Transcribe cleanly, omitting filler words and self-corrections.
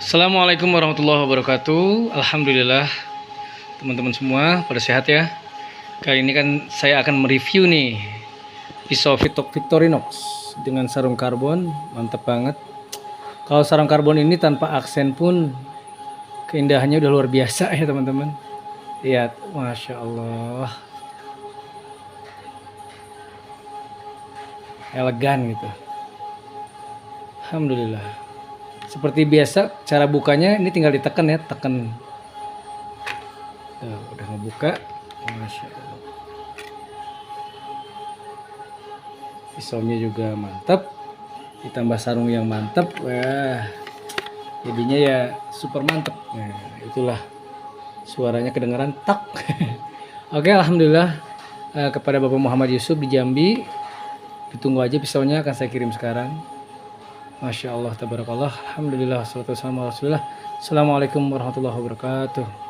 Assalamualaikum warahmatullahi wabarakatuh. Alhamdulillah teman-teman semua pada sehat ya. Kali ini kan saya akan mereview nih pisau Victorinox dengan sarung karbon, mantap banget. Kalau sarung karbon ini tanpa aksen pun keindahannya udah luar biasa ya teman-teman. Lihat, masya Allah, elegan gitu. Alhamdulillah. Seperti biasa cara bukanya ini tinggal ditekan ya, tekan. Udah ngebuka, masya Allah. Pisaunya juga mantap, ditambah sarung yang mantap, wah, jadinya ya super mantap. Nah, itulah suaranya kedengaran tak. Oke, alhamdulillah kepada Bapak Muhammad Yusuf di Jambi, ditunggu aja pisaunya akan saya kirim sekarang. Masya Allah, tabarakallah, alhamdulillah, wassalatu wassalamu ala rasulillah. Assalamualaikum warahmatullahi wabarakatuh.